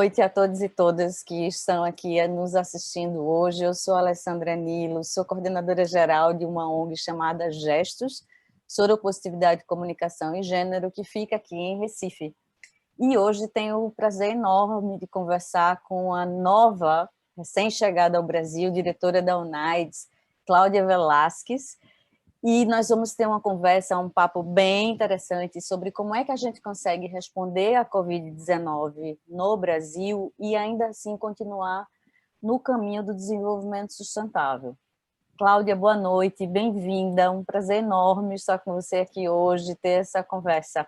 noite a todos e todas que estão aqui nos assistindo hoje. Eu sou Alessandra Nilo, sou coordenadora geral de uma ONG chamada Gestos, Soropositividade, Comunicação e Gênero, que fica aqui em Recife. E hoje tenho o prazer enorme de conversar com a nova, recém-chegada ao Brasil, diretora da UNAIDS, Cláudia Velasquez. E nós vamos ter uma conversa, um papo bem interessante sobre como é que a gente consegue responder à Covid-19 no Brasil e ainda assim continuar no caminho do desenvolvimento sustentável. Cláudia, boa noite, bem-vinda, um prazer enorme estar com você aqui hoje, ter essa conversa.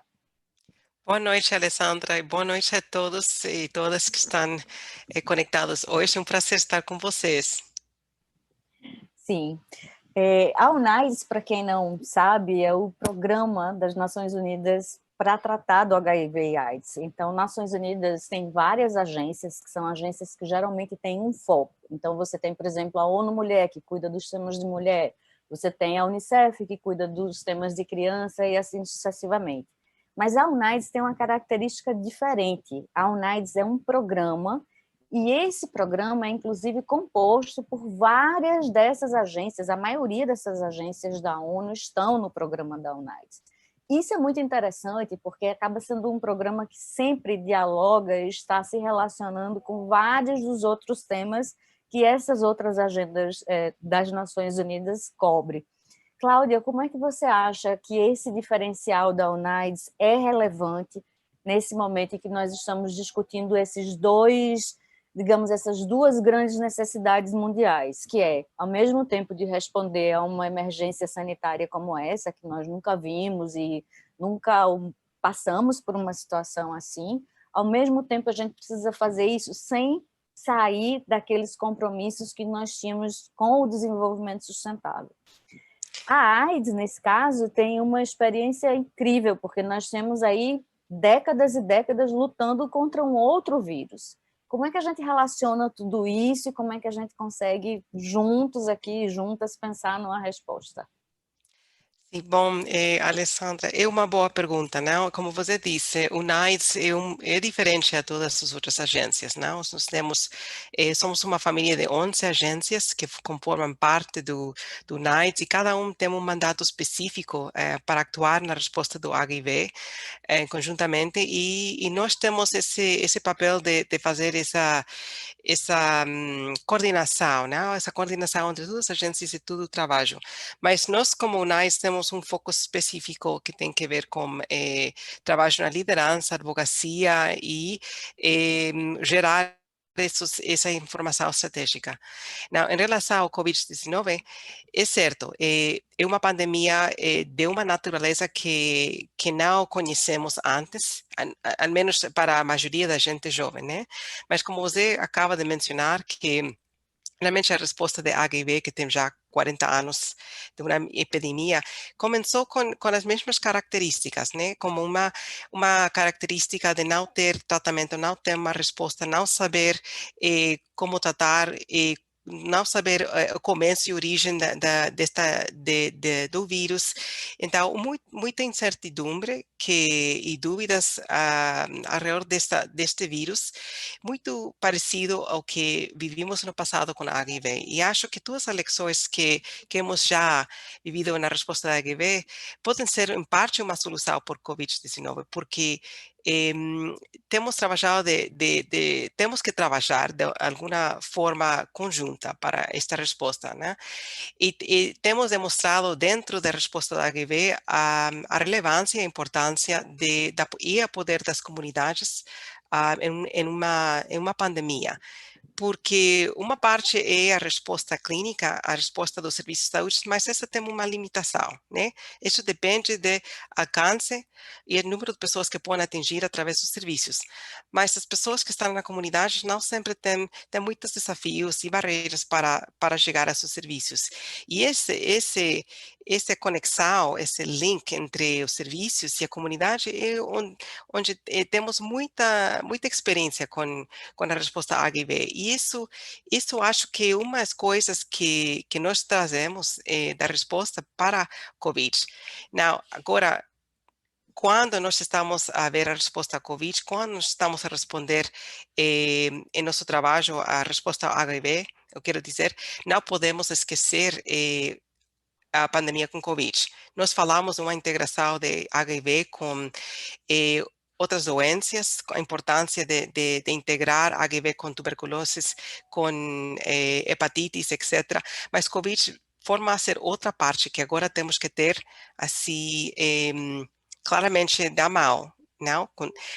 Boa noite, Alessandra, e boa noite a todos e todas que estão conectados hoje. É um prazer estar com vocês. Sim. A UNAIDS, para quem não sabe, é o programa das Nações Unidas para tratar do HIV e AIDS. Então, Nações Unidas tem várias agências, que são agências que geralmente têm um foco. Então, você tem, por exemplo, a ONU Mulher, que cuida dos temas de mulher, você tem a Unicef, que cuida dos temas de criança, e assim sucessivamente. Mas a UNAIDS tem uma característica diferente. A UNAIDS é um programa, e esse programa é, inclusive, composto por várias dessas agências, a maioria dessas agências da ONU estão no programa da UNAIDS. Isso é muito interessante, porque acaba sendo um programa que sempre dialoga e está se relacionando com vários dos outros temas que essas outras agendas das Nações Unidas cobrem. Cláudia, como é que você acha que esse diferencial da UNAIDS é relevante nesse momento em que nós estamos discutindo esses dois, digamos, essas duas grandes necessidades mundiais, que é, ao mesmo tempo de responder a uma emergência sanitária como essa, que nós nunca vimos e nunca passamos por uma situação assim, ao mesmo tempo a gente precisa fazer isso sem sair daqueles compromissos que nós tínhamos com o desenvolvimento sustentável. A AIDS, nesse caso, tem uma experiência incrível, porque nós temos aí décadas e décadas lutando contra um outro vírus. Como é que a gente relaciona tudo isso e como é que a gente consegue, juntos aqui, juntas, pensar numa resposta? Sim, bom, Alessandra, é uma boa pergunta, não? Como você disse, o NIDES é diferente a todas as outras agências, não? Nós temos, somos uma família de 11 agências que conformam parte do NIDES e cada um tem um mandato específico para atuar na resposta do HIV conjuntamente e nós temos esse papel de fazer essa coordenação, né? Essa coordenação entre todas as agências e todo o trabalho. Mas nós, como UNAIDS, temos um foco específico que tem que ver com trabalho na liderança, advocacia e gerar essa informação estratégica. Não, em relação ao Covid-19, é certo, é uma pandemia de uma natureza que não conhecemos antes, ao menos para a maioria da gente jovem, né? Mas como você acaba de mencionar, que realmente a resposta de HIV, que tem já 40 anos de uma epidemia, começou com as mesmas características, né? Como uma característica de não ter tratamento, não ter uma resposta, não saber como tratar, não saber o começo e origem do vírus. Então, muita incertidumbre e dúvidas ao redor deste vírus, muito parecido ao que vivimos no passado com a HIV. E acho que todas as lições que hemos já vivido na resposta da HIV podem ser, em parte, uma solução por Covid-19, porque temos trabalhado temos que trabalhar de alguma forma conjunta para esta resposta, né? E temos demonstrado dentro da resposta da HIV a relevância e a importância e o poder das comunidades em uma pandemia. Porque uma parte é a resposta clínica, a resposta dos serviços de saúde, mas essa tem uma limitação, né? Isso depende do alcance e o número de pessoas que podem atingir através dos serviços. Mas as pessoas que estão na comunidade não sempre têm muitos desafios e barreiras para chegar a esses serviços. E essa conexão, esse link entre os serviços e a comunidade é onde temos muita experiência com a resposta HIV. E isso acho que é uma das coisas que nós trazemos da resposta para a COVID. Não, agora, quando nós estamos a ver a resposta à Covid, quando nós estamos a responder em nosso trabalho a resposta ao HIV, eu quero dizer, não podemos esquecer a pandemia com Covid. Nós falamos de uma integração de HIV com eh, outras doenças, a importância de integrar HIV com tuberculose, com hepatites, etc. Mas Covid forma a ser outra parte que agora temos que ter, assim, claramente da mão. Não?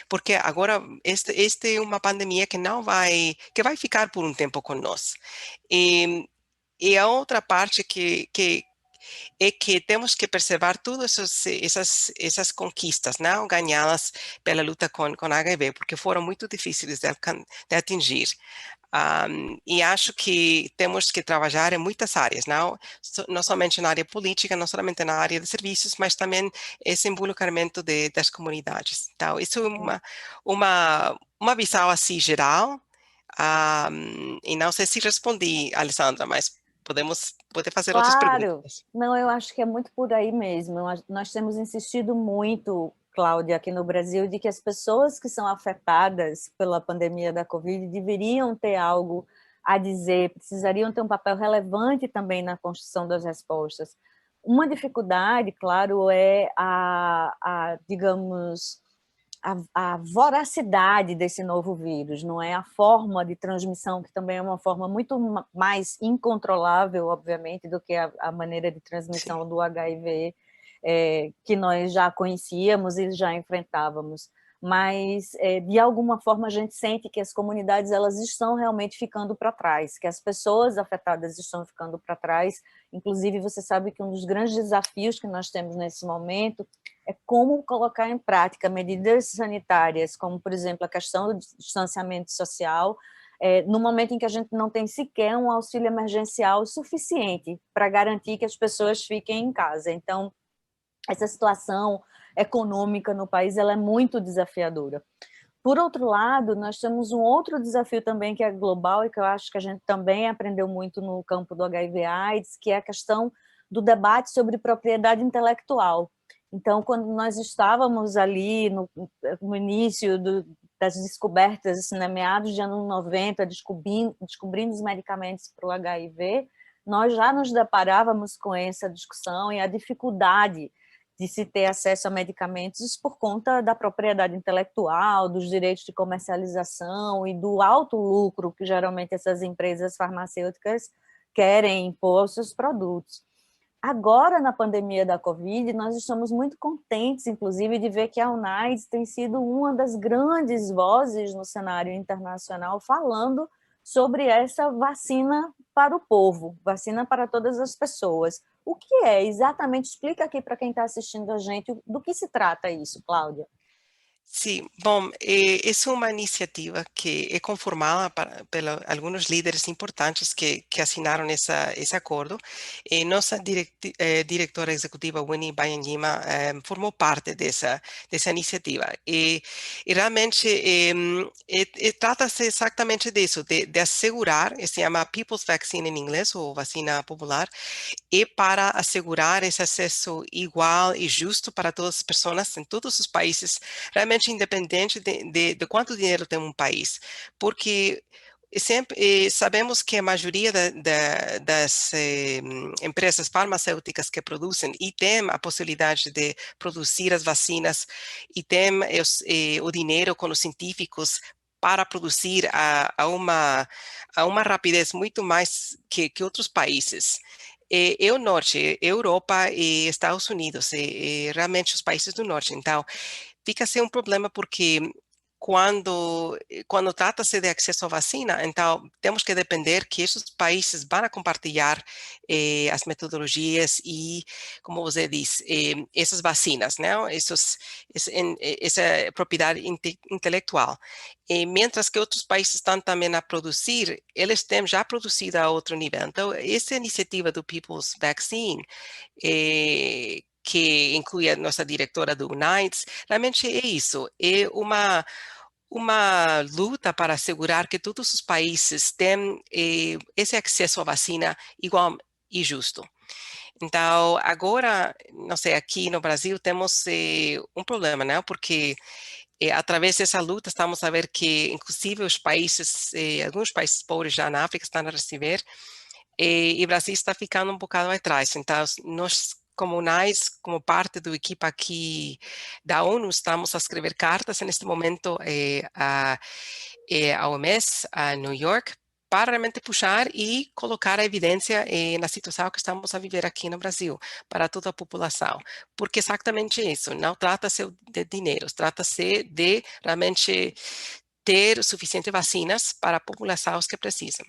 Porque agora este é uma pandemia que vai ficar por um tempo conosco. E a outra parte que é que temos que preservar todas essas conquistas, não, ganhadas pela luta com HIV, porque foram muito difíceis de atingir. E acho que temos que trabalhar em muitas áreas, não somente na área política, não somente na área de serviços, mas também esse involucramento das comunidades. Então, isso é uma visão assim geral. E não sei se respondi, Alessandra, mas poder fazer outras Claro, perguntas. não, eu acho que é muito por aí mesmo. Nós temos insistido muito, Cláudia, aqui no Brasil, de que as pessoas que são afetadas pela pandemia da Covid deveriam ter algo a dizer, precisariam ter um papel relevante também na construção das respostas. Uma dificuldade, claro, é digamos, a voracidade desse novo vírus, não é? A forma de transmissão, que também é uma forma muito mais incontrolável, obviamente, do que a maneira de transmissão Sim. do HIV, que nós já conhecíamos e já enfrentávamos. Mas, de alguma forma, a gente sente que as comunidades elas estão realmente ficando para trás, que as pessoas afetadas estão ficando para trás. Inclusive, você sabe que um dos grandes desafios que nós temos nesse momento é como colocar em prática medidas sanitárias, como, por exemplo, a questão do distanciamento social, no momento em que a gente não tem sequer um auxílio emergencial suficiente para garantir que as pessoas fiquem em casa. Então, essa situação econômica no país ela é muito desafiadora. Por outro lado, nós temos um outro desafio também que é global e que eu acho que a gente também aprendeu muito no campo do HIV/AIDS, que é a questão do debate sobre propriedade intelectual. Então, quando nós estávamos ali no início das descobertas, assim, meados de anos 90, descobrindo os medicamentos para o HIV, nós já nos deparávamos com essa discussão e a dificuldade de se ter acesso a medicamentos por conta da propriedade intelectual, dos direitos de comercialização e do alto lucro que geralmente essas empresas farmacêuticas querem impor aos seus produtos. Agora, na pandemia da Covid, nós estamos muito contentes, inclusive, de ver que a UNAIDS tem sido uma das grandes vozes no cenário internacional falando sobre essa vacina para o povo, vacina para todas as pessoas. O que é exatamente? Explica aqui para quem está assistindo a gente do que se trata isso, Cláudia. Sim, bom, essa é uma iniciativa que é conformada por alguns líderes importantes que assinaram esse acordo. Nossa diretora executiva, Winnie Byanyima, formou parte dessa iniciativa. E realmente trata-se exatamente disso, de assegurar, se chama People's Vaccine em inglês, ou vacina popular, e para assegurar esse acesso igual e justo para todas as pessoas em todos os países, realmente independente de quanto dinheiro tem um país, porque sempre sabemos que a maioria das empresas farmacêuticas que produzem e tem a possibilidade de produzir as vacinas e tem o dinheiro com os científicos para produzir a uma rapidez muito mais que outros países. É o norte, Europa e Estados Unidos, realmente os países do norte. Então, fica a ser um problema porque quando trata-se de acesso à vacina, então temos que depender que esses países vão compartilhar as metodologias e, como você diz, essas vacinas, né? Essa propriedade intelectual. Mientras que outros países estão também a produzir, eles têm já produzido a outro nível. Então, essa iniciativa do People's Vaccine, que inclui a nossa diretora do UNAIDS, realmente é isso, é uma luta para assegurar que todos os países têm esse acesso à vacina igual e justo. Então, agora, não sei, aqui no Brasil temos um problema, né? Porque através dessa luta estamos a ver que, inclusive, os países, alguns países pobres já na África estão a receber, e o Brasil está ficando um bocado atrás. Então, nós, comunais, como parte do equipe aqui da ONU, estamos a escrever cartas neste momento à OMS, a New York, para realmente puxar e colocar a evidência na situação que estamos a viver aqui no Brasil, para toda a população. Porque exatamente isso, não trata-se de dinheiro, trata-se de realmente ter suficientes vacinas para a população que precisam.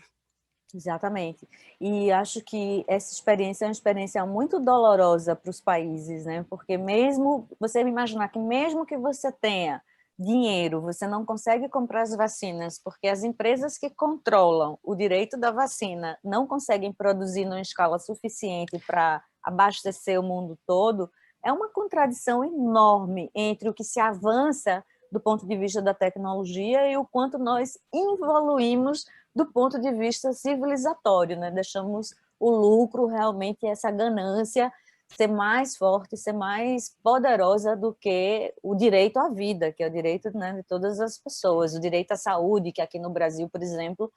Exatamente. E acho que essa experiência é uma experiência muito dolorosa para os países, né? Porque mesmo, você imaginar que mesmo que você tenha dinheiro, você não consegue comprar as vacinas, porque as empresas que controlam o direito da vacina não conseguem produzir numa escala suficiente para abastecer o mundo todo, é uma contradição enorme entre o que se avança do ponto de vista da tecnologia e o quanto nós evoluímos do ponto de vista civilizatório, né? Deixamos o lucro, realmente, essa ganância ser mais forte, ser mais poderosa do que o direito à vida, que é o direito, né, de todas as pessoas, o direito à saúde, que aqui no Brasil, por exemplo,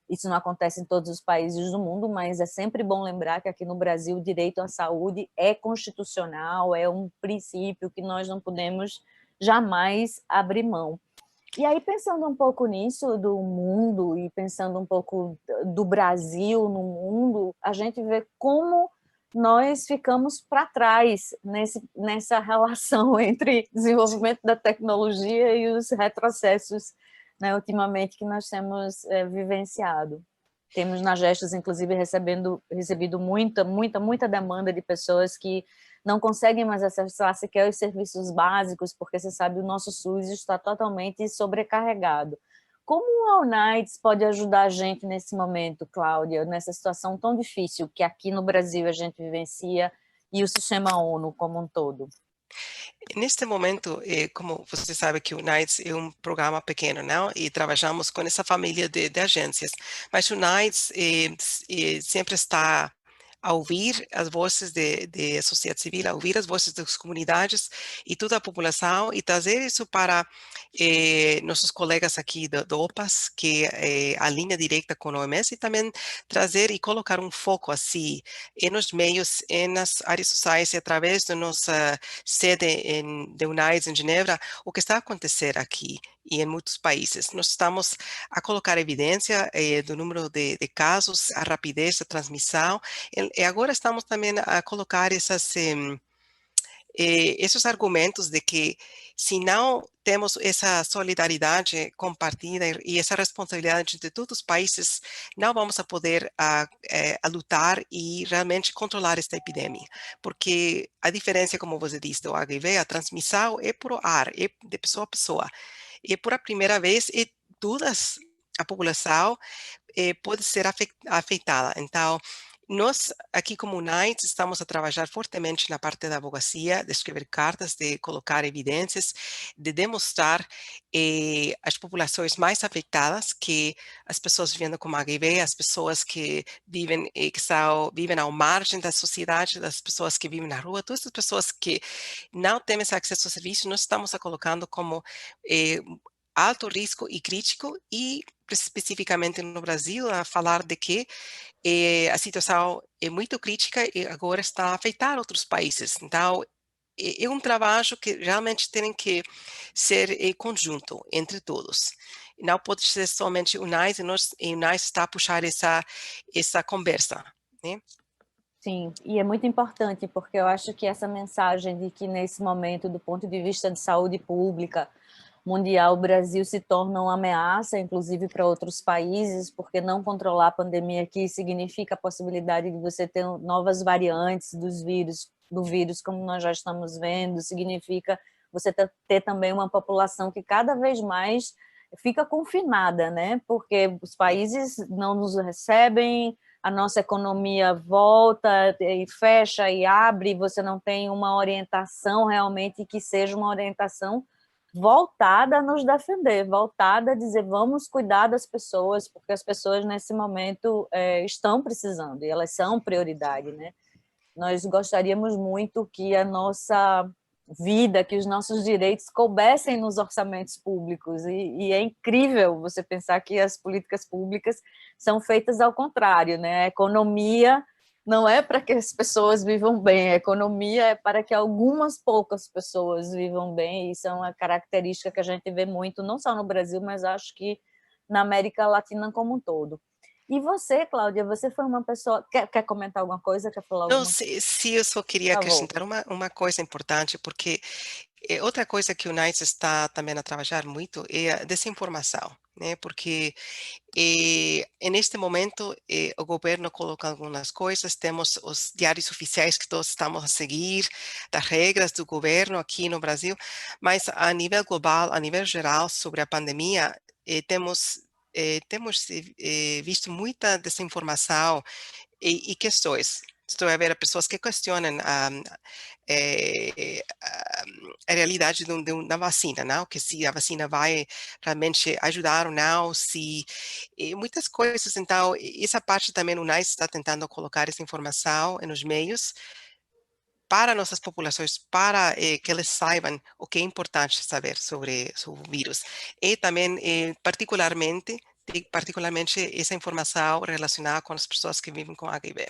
isso não acontece em todos os países do mundo, mas é sempre bom lembrar que aqui no Brasil o direito à saúde é constitucional, é um princípio que nós não podemos jamais abrir mão. E aí, pensando um pouco nisso do mundo e pensando um pouco do Brasil no mundo, a gente vê como nós ficamos para trás nessa relação entre desenvolvimento da tecnologia e os retrocessos, né, ultimamente, que nós temos vivenciado. Temos na Gestos, inclusive, recebido muita demanda de pessoas que não conseguem mais acessar sequer os serviços básicos, porque você sabe, o nosso SUS está totalmente sobrecarregado. Como a UNAIDS pode ajudar a gente nesse momento, Cláudia, nessa situação tão difícil que aqui no Brasil a gente vivencia e o sistema ONU como um todo? Neste momento, como você sabe que o NIDES é um programa pequeno, não? E trabalhamos com essa família de agências, mas o NIDES sempre está a ouvir as vozes de sociedade civil, a ouvir as vozes das comunidades e toda a população e trazer isso para nossos colegas aqui do OPAS, que é a linha direta com a OMS, e também trazer e colocar um foco assim nos meios, nas áreas sociais e através da nossa sede de UNAIDS em Genebra, o que está a acontecer aqui e em muitos países. Nós estamos a colocar evidência do número de casos, a rapidez da transmissão, e agora estamos também a colocar esses argumentos de que se não temos essa solidariedade compartida e essa responsabilidade de todos os países, não vamos a poder a lutar e realmente controlar esta epidemia. Porque a diferença, como você disse, do HIV, a transmissão é por ar, é de pessoa a pessoa. E por a primeira vez, toda a população pode ser afetada. Então, nós, aqui como UNAIDS, estamos a trabalhar fortemente na parte da advocacia, de escrever cartas, de colocar evidências, de demonstrar às populações mais afetadas que as pessoas vivendo com HIV, as pessoas que vivem, vivem ao margem da sociedade, das pessoas que vivem na rua, todas as pessoas que não têm esse acesso ao serviço, nós estamos a colocando como alto risco e crítico e especificamente no Brasil, a falar de que a situação é muito crítica e agora está a afetar outros países. Então, é um trabalho que realmente tem que ser conjunto entre todos. Não pode ser somente o NICE, e o NICE está a puxar essa conversa, né? Sim, e é muito importante, porque eu acho que essa mensagem de que, nesse momento, do ponto de vista de saúde pública mundial, o Brasil se torna uma ameaça, inclusive para outros países, porque não controlar a pandemia aqui significa a possibilidade de você ter novas variantes do vírus, como nós já estamos vendo, significa você ter também uma população que cada vez mais fica confinada, né? Porque os países não nos recebem, a nossa economia volta e fecha e abre, você não tem uma orientação realmente que seja uma orientação voltada a nos defender, voltada a dizer vamos cuidar das pessoas, porque as pessoas nesse momento estão precisando e elas são prioridade, né? Nós gostaríamos muito que a nossa vida, que os nossos direitos coubessem nos orçamentos públicos, e é incrível você pensar que as políticas públicas são feitas ao contrário, né? A economia não é para que as pessoas vivam bem, a economia é para que algumas poucas pessoas vivam bem, e isso é uma característica que a gente vê muito, não só no Brasil, mas acho que na América Latina como um todo. E você, Cláudia, você foi uma pessoa... Quer comentar alguma coisa? Quer falar Não, alguma coisa? se eu só queria Por favor. acrescentar uma coisa importante, porque outra coisa que o NICE está também a trabalhar muito é a desinformação, né? Porque neste momento o governo coloca algumas coisas, temos os diários oficiais que todos estamos a seguir, das regras do governo aqui no Brasil, mas a nível global, a nível geral, sobre a pandemia, temos visto muita desinformação e questões. Estou a ver pessoas que questionam a realidade da vacina, não? Que se a vacina vai realmente ajudar ou não, se muitas coisas. Então, essa parte também o NICE está tentando colocar essa informação nos meios para nossas populações, para que eles saibam o que é importante saber sobre o vírus. E também, particularmente essa informação relacionada com as pessoas que vivem com HIV.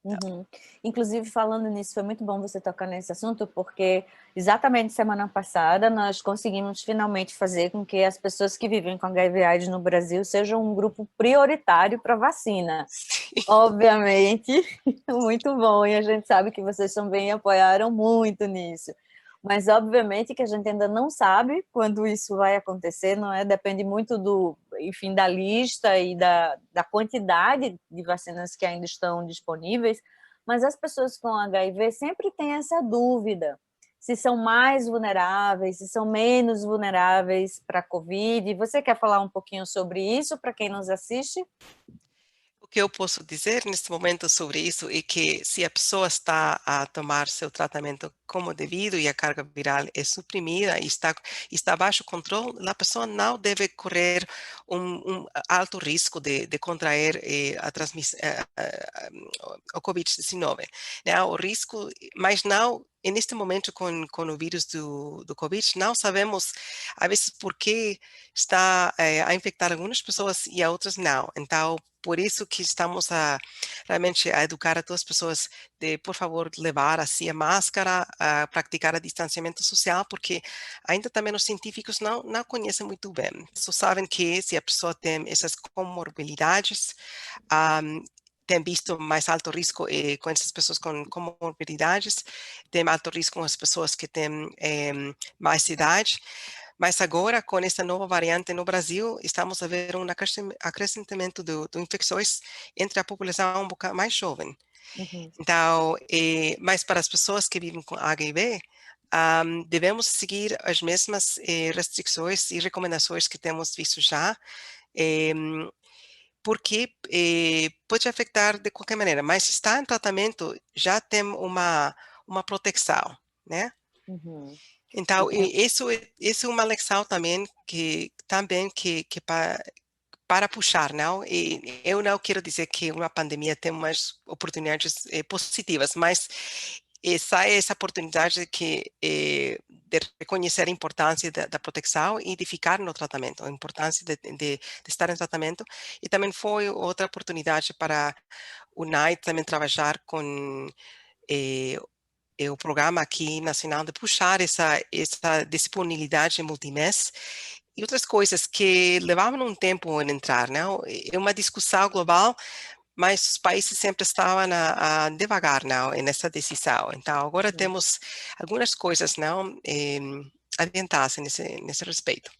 Uhum. Inclusive, falando nisso, foi muito bom você tocar nesse assunto, porque exatamente semana passada nós conseguimos finalmente fazer com que as pessoas que vivem com HIV/AIDS no Brasil sejam um grupo prioritário para vacina. Obviamente, muito bom, e a gente sabe que vocês também apoiaram muito nisso. Mas, obviamente, que a gente ainda não sabe quando isso vai acontecer, não é? Depende muito enfim, da lista e da quantidade de vacinas que ainda estão disponíveis, mas as pessoas com HIV sempre têm essa dúvida, se são mais vulneráveis, se são menos vulneráveis para a Covid. Você quer falar um pouquinho sobre isso para quem nos assiste? O que eu posso dizer neste momento sobre isso é que se a pessoa está a tomar seu tratamento como devido e a carga viral é suprimida e está baixo controle, a pessoa não deve correr um alto risco de contrair a transmissão, o Covid-19. Né? O risco, mas não neste momento com o vírus do Covid, não sabemos, às vezes, por que está a infectar algumas pessoas e a outras não. Então, por isso que estamos realmente a educar a todas as pessoas de, por favor, levar assim a máscara, a praticar o distanciamento social, porque ainda também os científicos não conhecem muito bem. Só sabem que se a pessoa tem essas comorbilidades, tem visto mais alto risco com essas pessoas com comorbidades, tem alto risco com as pessoas que têm mais idade, mas agora, com essa nova variante no Brasil, estamos a ver um acrescentamento de infecções entre a população um bocado mais jovem. Uhum. Então, mas para as pessoas que vivem com HIV, devemos seguir as mesmas restrições e recomendações que temos visto já, porque pode afetar de qualquer maneira, mas se está em tratamento, já tem uma proteção, né? Uhum. E Então, tem... isso é uma lição também que para puxar, não? E eu não quero dizer que uma pandemia tem umas oportunidades positivas, mas essa oportunidade de reconhecer a importância da proteção e de ficar no tratamento, a importância de estar em tratamento, e também foi outra oportunidade para o NICE também trabalhar com eh, o programa aqui nacional de puxar essa disponibilidade multimês e outras coisas que levavam um tempo a entrar, não? É uma discussão global, mas os países sempre estavam a devagar, não, nessa decisão. Então, agora temos algumas coisas, não, adiantadas nesse respeito.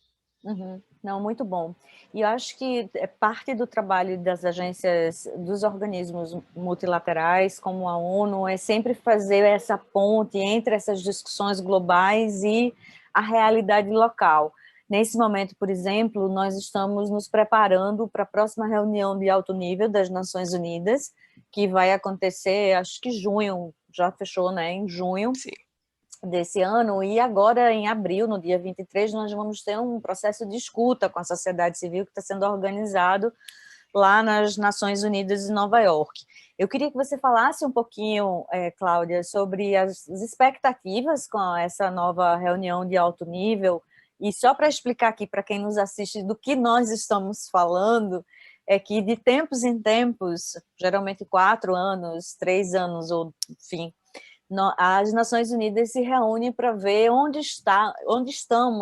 Uhum. Não, muito bom. E eu acho que é parte do trabalho das agências, dos organismos multilaterais, como a ONU, é sempre fazer essa ponte entre essas discussões globais e a realidade local. Nesse momento, por exemplo, nós estamos nos preparando para a próxima reunião de alto nível das Nações Unidas, que vai acontecer, acho que junho, já fechou, né? Em junho Sim. desse ano, e agora em abril, no dia 23, nós vamos ter um processo de escuta com a sociedade civil que está sendo organizado lá nas Nações Unidas em Nova York. Eu queria que você falasse um pouquinho, Cláudia, sobre as expectativas com essa nova reunião de alto nível, e só para explicar aqui para quem nos assiste do que nós estamos falando, é que de tempos em tempos, geralmente 4 anos, 3 anos, ou enfim, as Nações Unidas se reúnem para ver onde estão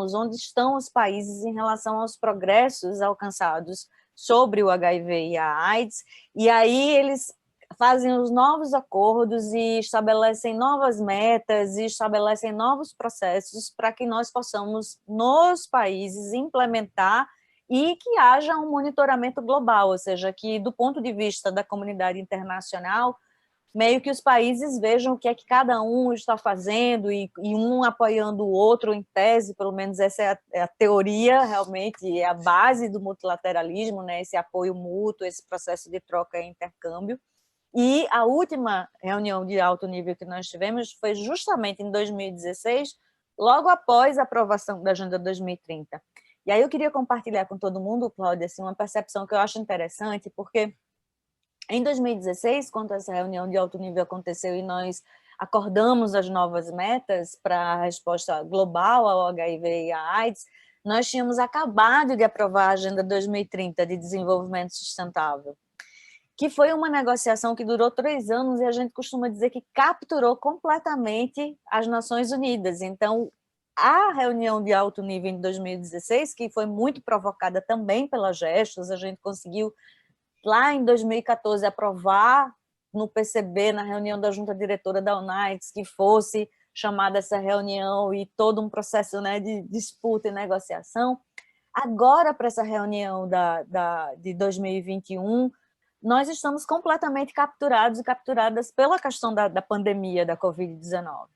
os países em relação aos progressos alcançados sobre o HIV e a AIDS, e aí eles fazem os novos acordos e estabelecem novas metas e estabelecem novos processos para que nós possamos, nos países, implementar e que haja um monitoramento global, ou seja, que do ponto de vista da comunidade internacional, meio que os países vejam o que é que cada um está fazendo e um apoiando o outro em tese, pelo menos essa é a teoria, realmente, é a base do multilateralismo, né, esse apoio mútuo, esse processo de troca e intercâmbio. E a última reunião de alto nível que nós tivemos foi justamente em 2016, logo após a aprovação da Agenda 2030. E aí eu queria compartilhar com todo mundo, Cláudia, assim, uma percepção que eu acho interessante, porque em 2016, quando essa reunião de alto nível aconteceu e nós acordamos as novas metas para a resposta global ao HIV e à AIDS, nós tínhamos acabado de aprovar a Agenda 2030 de Desenvolvimento Sustentável, que foi uma negociação que durou 3 anos e a gente costuma dizer que capturou completamente as Nações Unidas. Então, a reunião de alto nível em 2016, que foi muito provocada também pelas gestos, a gente conseguiu lá em 2014 aprovar no PCB, na reunião da junta diretora da UNAIDS, que fosse chamada essa reunião e todo um processo, né, de disputa e negociação. Agora, para essa reunião de 2021, nós estamos completamente capturados e capturadas pela questão da pandemia da Covid-19.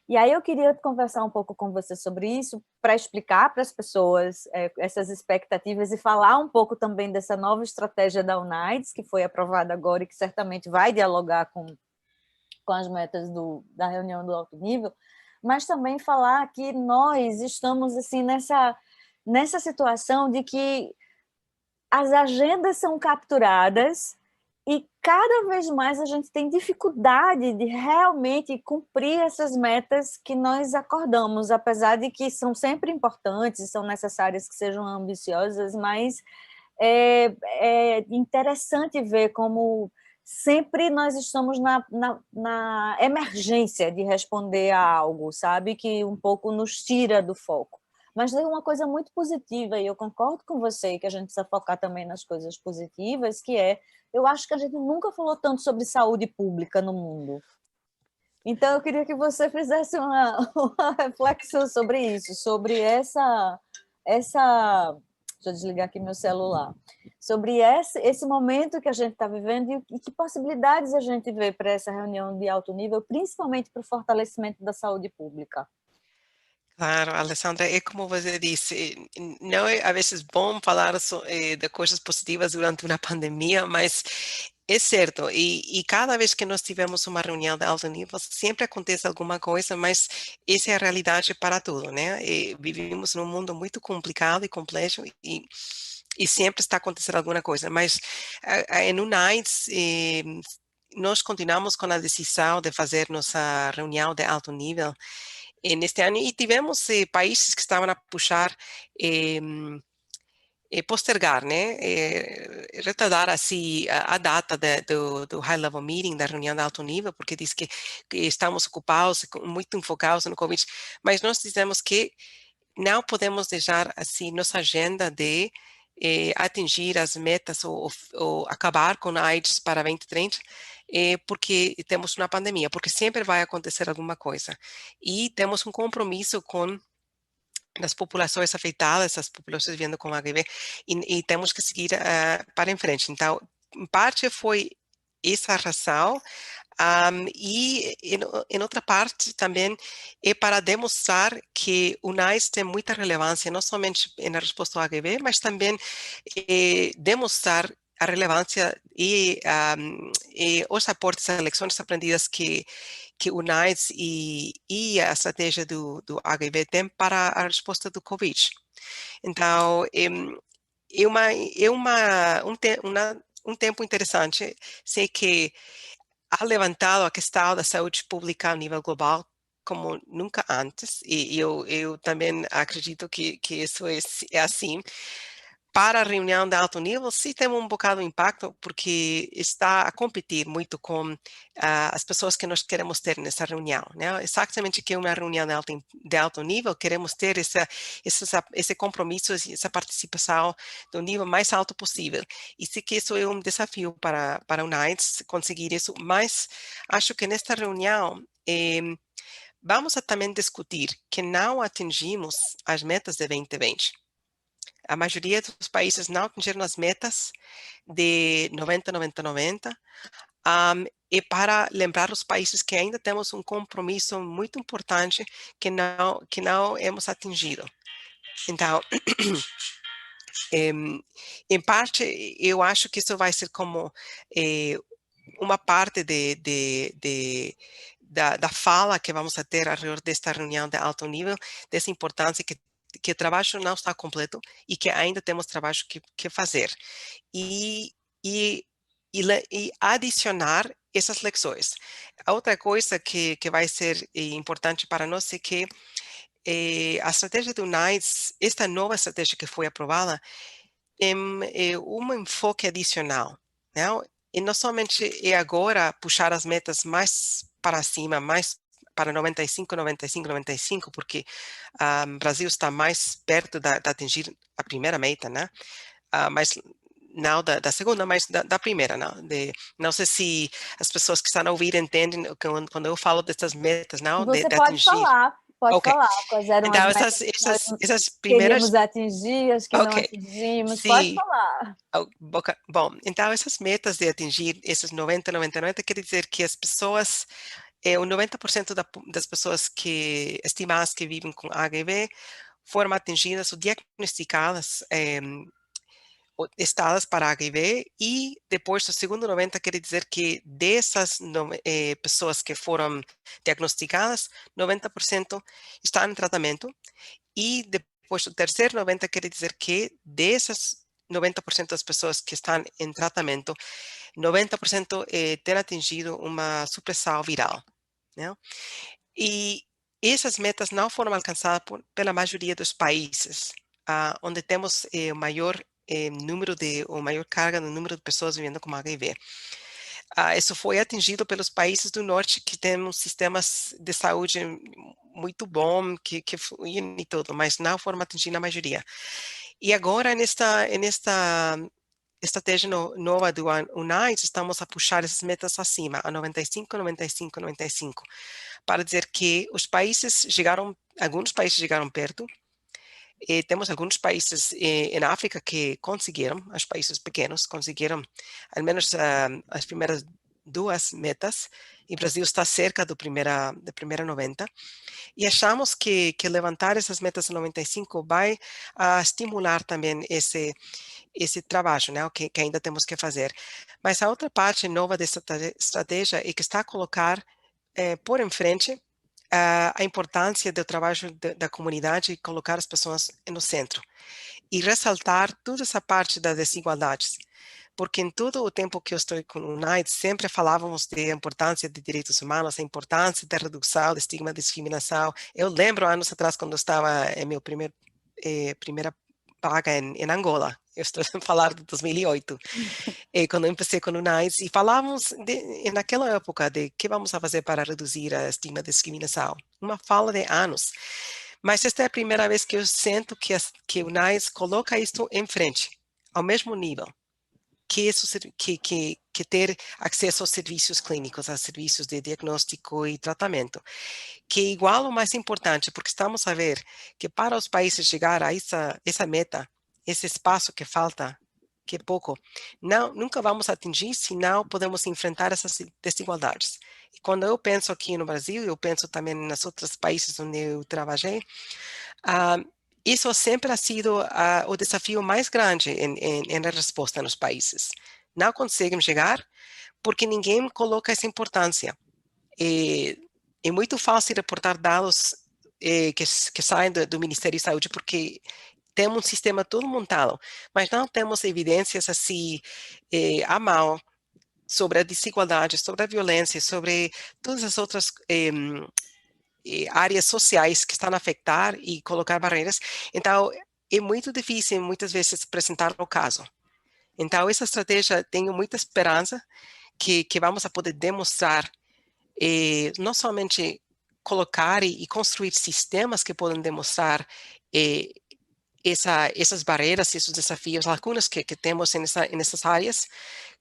E aí eu queria conversar um pouco com você sobre isso, para explicar para as pessoas essas expectativas e falar um pouco também dessa nova estratégia da UNAIDS, que foi aprovada agora e que certamente vai dialogar com as metas da reunião do alto nível, mas também falar que nós estamos assim nessa situação de que as agendas são capturadas e cada vez mais a gente tem dificuldade de realmente cumprir essas metas que nós acordamos, apesar de que são sempre importantes, são necessárias que sejam ambiciosas, mas é interessante ver como sempre nós estamos na emergência de responder a algo, sabe? Que um pouco nos tira do foco. Mas tem uma coisa muito positiva, e eu concordo com você, que a gente precisa focar também nas coisas positivas, que eu acho que a gente nunca falou tanto sobre saúde pública no mundo. Então, eu queria que você fizesse uma reflexão sobre isso, sobre deixa eu desligar aqui meu celular, sobre esse momento que a gente está vivendo e que possibilidades a gente vê para essa reunião de alto nível, principalmente para o fortalecimento da saúde pública. Claro, Alessandra, é como você disse, não é às vezes bom falar de coisas positivas durante uma pandemia, mas é certo, e cada vez que nós tivemos uma reunião de alto nível, sempre acontece alguma coisa, mas essa é a realidade para tudo, né? E vivemos num mundo muito complicado e complexo, e sempre está acontecendo alguma coisa, mas em UNAIDS, nós continuamos com a decisão de fazer nossa reunião de alto nível neste ano e tivemos países que estavam a puxar postergar, né, retardar assim a data do High Level Meeting, da reunião de alto nível, porque diz que estamos ocupados, muito enfocados no Covid, mas nós dizemos que não podemos deixar assim nossa agenda de atingir as metas ou acabar com a AIDS para 2030, porque temos uma pandemia, porque sempre vai acontecer alguma coisa. E temos um compromisso com as populações afetadas, as populações vivendo com HIV, e temos que seguir para em frente. Então, em parte foi essa razão, e em outra parte também é para demonstrar que o NICE tem muita relevância, não somente na resposta ao HIV, mas também demonstrar a relevância e os aportes, as lições aprendidas que o NICE e a estratégia do HIV tem para a resposta do COVID. Então, um tempo interessante. Sei que ha levantado a questão da saúde pública a nível global como nunca antes, e eu também acredito que isso é assim. Para a reunião de alto nível, sim tem um bocado de impacto, porque está a competir muito com as pessoas que nós queremos ter nessa reunião, né? Exatamente que é uma reunião de alto nível, queremos ter esse compromisso, essa participação do nível mais alto possível. E sei que isso é um desafio para o NIDES, conseguir isso, mas acho que nesta reunião vamos a também discutir que não atingimos as metas de 2020. A maioria dos países não atingiram as metas de 90, 90, 90. E para lembrar os países que ainda temos um compromisso muito importante que não hemos atingido. Então, em parte, eu acho que isso vai ser como uma parte da fala que vamos a ter ao redor desta reunião de alto nível, dessa importância que o trabalho não está completo e que ainda temos trabalho que fazer. E, e, e adicionar essas lições. A outra coisa que vai ser importante para nós é que a estratégia do NIDES, esta nova estratégia que foi aprovada, tem um enfoque adicional, né? E não somente é agora puxar as metas mais para cima, mais para 95, 95, 95, porque o Brasil está mais perto de atingir a primeira meta, né? Mas não da segunda, mas da primeira, não? Não sei se as pessoas que estão a ouvir entendem quando eu falo dessas metas, não? Você De atingir. pode Ok. falar quais eram as Então, metas que nós essas queríamos primeiras. atingir, as que não Ok. atingimos. Pode Sim. falar. Bom, então essas metas de atingir esses 90, 90, 90 quer dizer que as pessoas, o 90% das pessoas estimadas que vivem com HIV foram atingidas ou diagnosticadas estadas para HIV, e depois o segundo 90 quer dizer que dessas pessoas que foram diagnosticadas, 90% estão em tratamento, e depois o terceiro 90 quer dizer que dessas 90% das pessoas que estão em tratamento, 90% ter atingido uma supressão viral, né? E essas metas não foram alcançadas pela maioria dos países, onde temos o maior número ou maior carga no número de pessoas vivendo com HIV. Isso foi atingido pelos países do norte, que têm sistemas de saúde muito bom, que fluem e tudo, mas não foram atingidos na maioria. E agora, nesta estratégia nova do UNAIDS, estamos a puxar essas metas acima, a 95, 95, 95, para dizer que os países alguns países chegaram perto, e temos alguns países em África que conseguiram, os países pequenos conseguiram, ao menos as primeiras duas metas, e o Brasil está cerca da primeira 90, e achamos que levantar essas metas a 95 vai estimular também esse trabalho, né, que ainda temos que fazer. Mas a outra parte nova dessa estratégia é que está a colocar por em frente a importância do trabalho da comunidade e colocar as pessoas no centro e ressaltar toda essa parte das desigualdades, porque em todo o tempo que eu estou com o UNAIDS, sempre falávamos da importância de direitos humanos, a importância da redução do estigma e discriminação. Eu lembro anos atrás, quando eu estava em meu primeira vaga em Angola, eu estou a falar de 2008, quando eu comecei com o UNAIDS, e falávamos naquela época de que vamos a fazer para reduzir a estigma e discriminação. Uma fala de anos. Mas esta é a primeira vez que eu sinto que o UNAIDS coloca isto em frente, ao mesmo nível que ter acesso aos serviços clínicos, a serviços de diagnóstico e tratamento, que é igual ou mais importante, porque estamos a ver que para os países chegar a essa meta, esse espaço que falta, que é pouco, nunca vamos atingir se não podemos enfrentar essas desigualdades. E quando eu penso aqui no Brasil, eu penso também nos outros países onde eu trabalhei, ah, isso sempre ha sido o desafio mais grande em resposta nos países. Não conseguem chegar porque ninguém coloca essa importância. É muito fácil reportar dados que saem do Ministério da Saúde, porque temos um sistema todo montado, mas não temos evidências assim, à mão, sobre a desigualdade, sobre a violência, sobre todas as outras áreas sociais que estão a afetar e colocar barreiras. Então, é muito difícil, muitas vezes, apresentar o caso. Então, essa estratégia, tenho muita esperança que vamos a poder demonstrar, não somente colocar e construir sistemas que podem demonstrar eh, essas barreiras, esses desafios, lacunas que temos nessas áreas,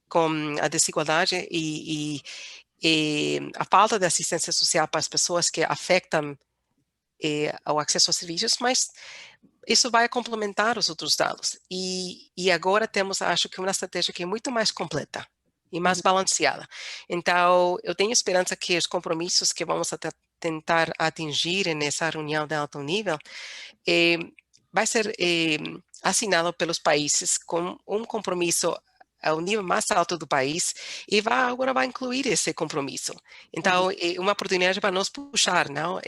com a desigualdade e a falta de assistência social para as pessoas que afetam o acesso aos serviços, mas isso vai complementar os outros dados. E agora temos, acho que, uma estratégia que é muito mais completa e mais balanceada. Então, eu tenho esperança que os compromissos que vamos tentar atingir nessa reunião de alto nível vai ser assinado pelos países com um compromisso ao nível mais alto do país e agora vai incluir esse compromisso. Então, é uma oportunidade para nós puxar, não?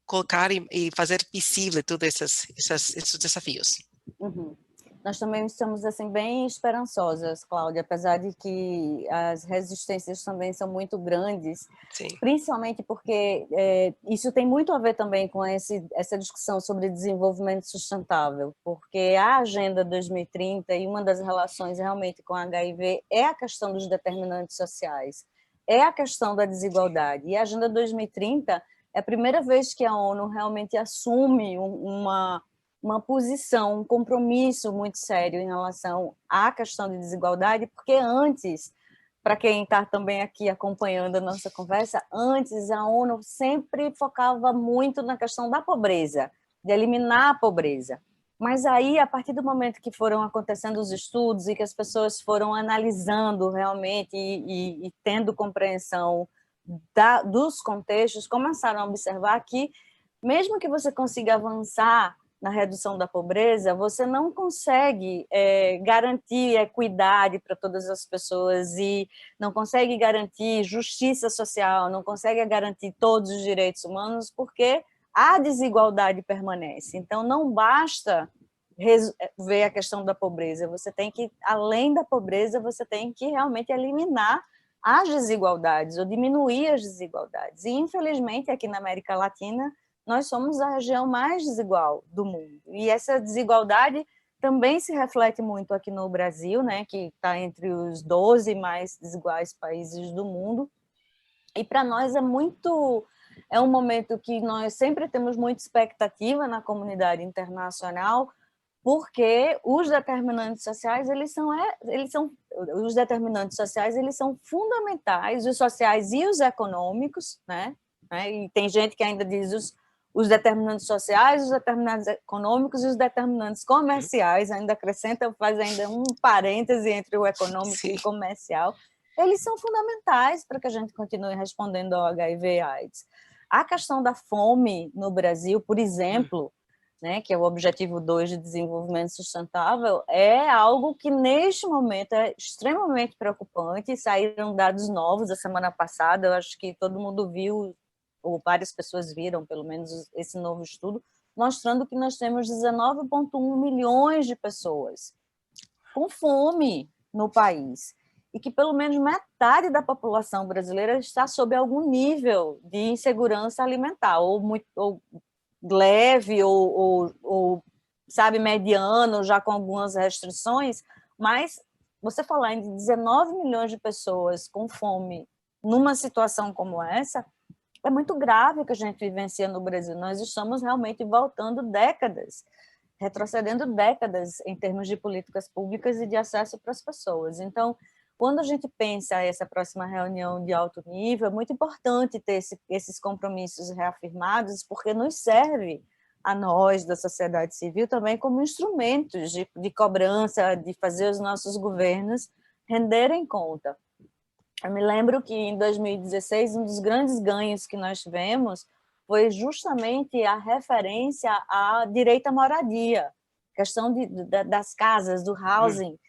Colocar e fazer visível todos esses desafios. Uhum. Nós também estamos assim bem esperançosas, Cláudia, apesar de que as resistências também são muito grandes, Sim. Principalmente porque isso tem muito a ver também com essa discussão sobre desenvolvimento sustentável, porque a Agenda 2030 e uma das relações realmente com a HIV é a questão dos determinantes sociais, é a questão da desigualdade. E a Agenda 2030 é a primeira vez que a ONU realmente assume uma posição, um compromisso muito sério em relação à questão de desigualdade, porque antes, para quem está também aqui acompanhando a nossa conversa, antes a ONU sempre focava muito na questão da pobreza, de eliminar a pobreza. Mas aí, a partir do momento que foram acontecendo os estudos e que as pessoas foram analisando realmente e tendo compreensão dos contextos, começaram a observar que, mesmo que você consiga avançar na redução da pobreza, você não consegue garantir equidade para todas as pessoas e não consegue garantir justiça social, não consegue garantir todos os direitos humanos, porque a desigualdade permanece. Então, não basta ver a questão da pobreza, você tem que, além da pobreza, você tem que realmente eliminar as desigualdades ou diminuir as desigualdades. E, infelizmente, aqui na América Latina, nós somos a região mais desigual do mundo. E essa desigualdade também se reflete muito aqui no Brasil, né, que está entre os 12 mais desiguais países do mundo. E para nós é um momento que nós sempre temos muita expectativa na comunidade internacional, porque os determinantes sociais os determinantes sociais eles são fundamentais, os sociais e os econômicos, né? E tem gente que ainda diz os determinantes sociais, os determinantes econômicos e os determinantes comerciais, ainda acrescenta, faz ainda um parêntese entre o econômico Sim. e o comercial, eles são fundamentais para que a gente continue respondendo ao HIV/AIDS. A questão da fome no Brasil, por exemplo, né, que é o objetivo 2 de desenvolvimento sustentável, é algo que neste momento é extremamente preocupante. Saíram dados novos a semana passada, eu acho que todo mundo viu, ou várias pessoas viram, pelo menos, esse novo estudo, mostrando que nós temos 19,1 milhões de pessoas com fome no país, e que pelo menos metade da população brasileira está sob algum nível de insegurança alimentar, ou leve, ou sabe, mediano, já com algumas restrições, mas você falar em 19 milhões de pessoas com fome numa situação como essa, é muito grave o que a gente vivencia no Brasil. Nós estamos realmente voltando décadas, retrocedendo décadas em termos de políticas públicas e de acesso para as pessoas. Então, quando a gente pensa essa próxima reunião de alto nível, é muito importante ter esses compromissos reafirmados, porque nos serve a nós, da sociedade civil, também como instrumentos de cobrança, de fazer os nossos governos renderem conta. Eu me lembro que, em 2016, um dos grandes ganhos que nós tivemos foi justamente a referência à direito à moradia, questão das casas, do housing,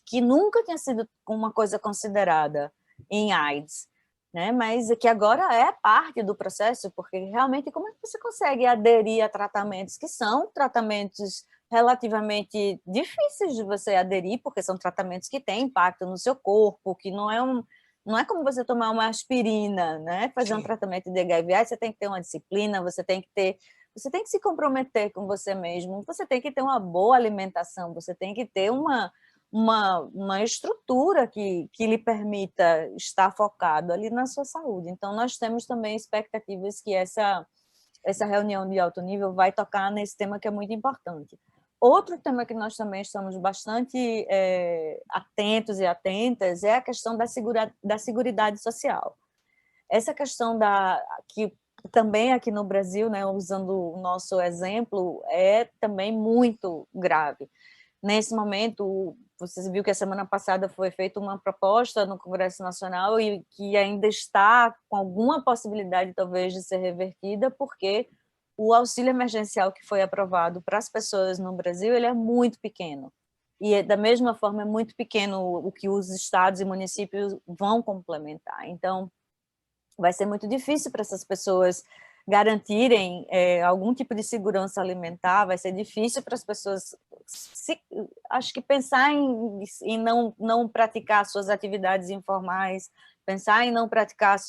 que nunca tinha sido uma coisa considerada em AIDS, né? Mas que agora é parte do processo, porque realmente como é que você consegue aderir a tratamentos que são tratamentos relativamente difíceis de você aderir, porque são tratamentos que têm impacto no seu corpo, que não é como você tomar uma aspirina, né? Fazer um Sim. tratamento de HIV, você tem que ter uma disciplina, você tem que se comprometer com você mesmo, você tem que ter uma boa alimentação, você tem que ter uma estrutura que lhe permita estar focado ali na sua saúde. Então, nós temos também expectativas que essa reunião de alto nível vai tocar nesse tema que é muito importante. Outro tema que nós também estamos bastante atentos e atentas é a questão da seguridade social. Essa questão que também aqui no Brasil, né, usando o nosso exemplo, é também muito grave. Nesse momento, você viu que a semana passada foi feita uma proposta no Congresso Nacional e que ainda está com alguma possibilidade, talvez, de ser revertida, porque o auxílio emergencial que foi aprovado para as pessoas no Brasil, ele é muito pequeno. E, da mesma forma, é muito pequeno o que os estados e municípios vão complementar. Então, vai ser muito difícil para essas pessoas garantirem algum tipo de segurança alimentar, vai ser difícil para as pessoas, acho que pensar em não praticar suas atividades informais, pensar em não praticar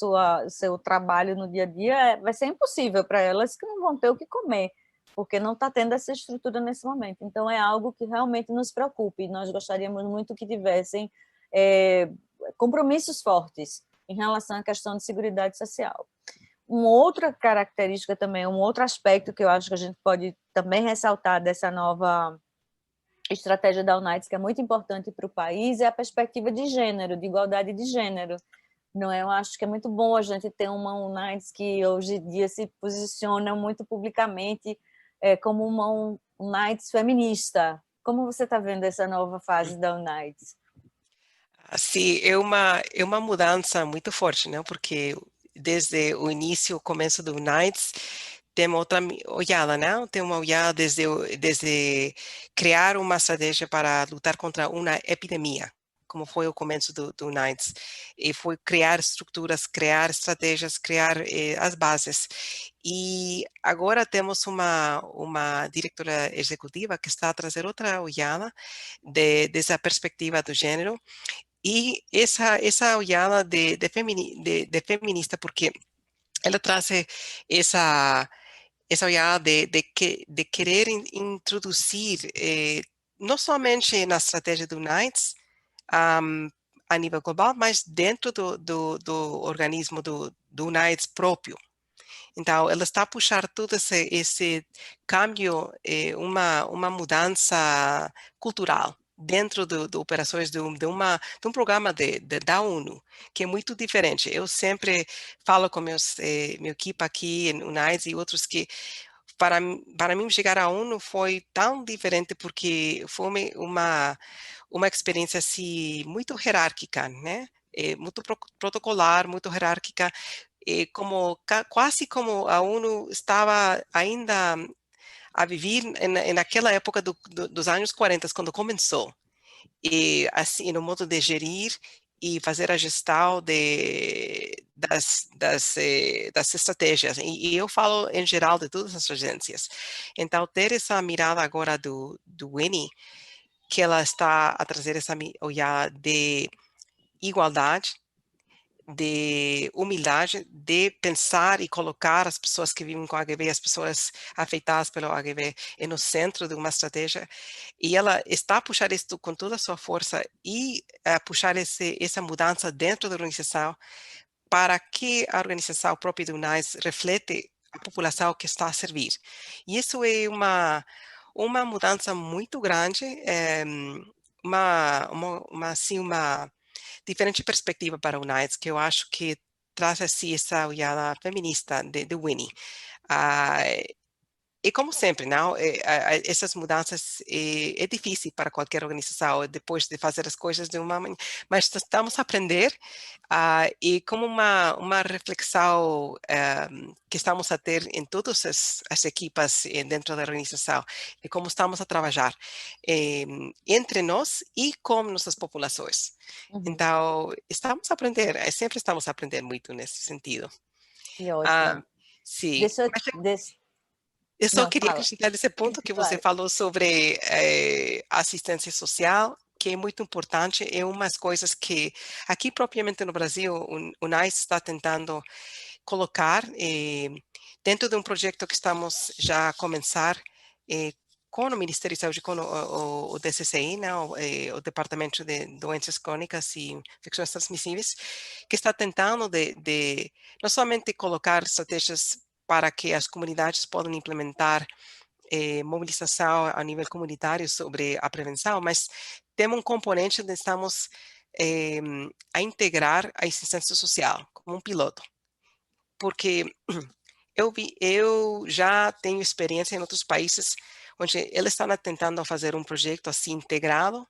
seu trabalho no dia a dia, vai ser impossível para elas que não vão ter o que comer, porque não está tendo essa estrutura nesse momento. Então, é algo que realmente nos preocupa, e nós gostaríamos muito que tivessem compromissos fortes em relação à questão de seguridade social. Uma outra característica também, um outro aspecto que eu acho que a gente pode também ressaltar dessa nova estratégia da UNAIDS, que é muito importante para o país, é a perspectiva de gênero, de igualdade de gênero. Não é? Eu acho que é muito bom a gente ter uma UNAIDS que hoje em dia se posiciona muito publicamente como uma UNAIDS feminista. Como você está vendo essa nova fase da UNAIDS? Assim, é uma mudança muito forte, né? Porque desde o início, o começo do Unites, tem outra olhada, né? Tem uma olhada desde criar uma estratégia para lutar contra uma epidemia, como foi o começo do Unites. E foi criar estruturas, criar estratégias, criar as bases. E agora temos uma diretora executiva que está a trazer outra olhada dessa perspectiva do gênero e essa olhada de feminista, porque ela traz essa olhada de querer introduzir, não somente na estratégia do NITES, um, a nível global, mas dentro do organismo do NITES próprio. Então, ela está a puxar todo esse câmbio, uma mudança cultural dentro de operações de um programa da ONU, que é muito diferente. Eu sempre falo com minha equipe aqui em UNAIDS e outros que para mim chegar à ONU foi tão diferente porque foi uma experiência assim, muito hierárquica, né? Muito protocolar, muito hierárquica, quase como a ONU estava ainda a viver naquela época dos anos 40, quando começou. E assim, no modo de gerir e fazer a gestão das estratégias. E eu falo em geral de todas as agências. Então, ter essa mirada agora do Winnie, que ela está a trazer essa olhada de igualdade, de humildade, de pensar e colocar as pessoas que vivem com HIV, as pessoas afetadas pelo HIV, no centro de uma estratégia. E ela está a puxar isso com toda a sua força e a puxar essa mudança dentro da organização para que a organização própria do NICE reflete a população que está a servir. E isso é uma mudança muito grande, assim, uma diferente perspectiva para o Unites, que eu acho que traz assim essa olhada feminista de Winnie. Ah, e como sempre, não? Essas mudanças é difícil para qualquer organização depois de fazer as coisas de uma maneira, mas estamos a aprender e como uma reflexão que estamos a ter em todas as equipas dentro da organização, de como estamos a trabalhar entre nós e com nossas populações. Uhum, Então, estamos a aprender, sempre estamos a aprender muito nesse sentido. que Ah, ótimo. sim, Deixa, eu- mas deixa, Eu só Não, queria fala. acrescentar nesse ponto que você Claro. falou sobre assistência social, que é muito importante, é umas coisas que aqui propriamente no Brasil, o NICE está tentando colocar dentro de um projeto que estamos já a começar com o Ministério de Saúde, com o DCCI, né, o Departamento de Doenças Crônicas e Infecções Transmissíveis, que está tentando de não somente colocar estratégias para que as comunidades possam implementar mobilização a nível comunitário sobre a prevenção, mas temos um componente onde estamos eh, a integrar a assistência social como um piloto, porque eu já tenho experiência em outros países onde eles estão tentando fazer um projeto assim integrado